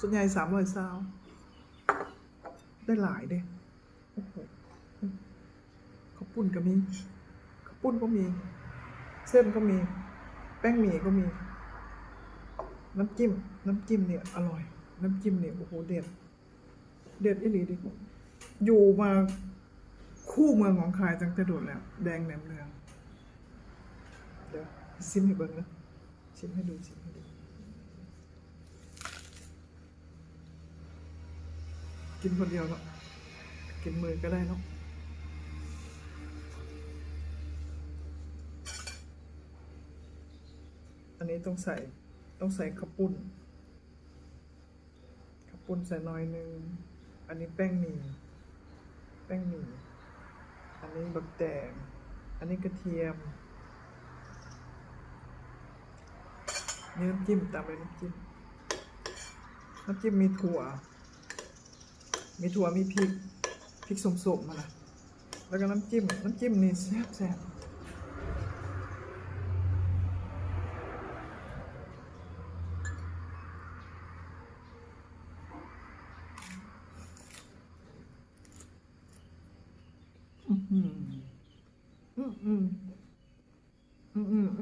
ส่วนใหญ่300 ซาวได้หลายเด้โอ้โหข้าวปุ้นก็มีข้าวปุ้นก็มีเส้นก็มีแป้งหมี่ก็มีน้ำจิ้มเนี่ยอร่อยน้ำจิ้มเนี่ยโอ้โหเด็ดอีหลีดิอยู่มาคู่เมืองของขายจังแต่โดดแล้วแดงแหนมเนืองเดี๋ยวชิมให้เบิ่งนะชิมให้ดูกินคนเดียวเนาะกินมือก็ได้เนาะอันนี้ต้องใส่ข้าวปุ้นใส่น้อยนึงอันนี้แป้งหมี่อันนี้บักแตงอันนี้กระเทียมนี่น้ำจิ้มตามด้วยน้ำจิ้มมีถั่วมีพริกสมๆมาละแล้วก็น้ำจิ้มนี่แซ่บ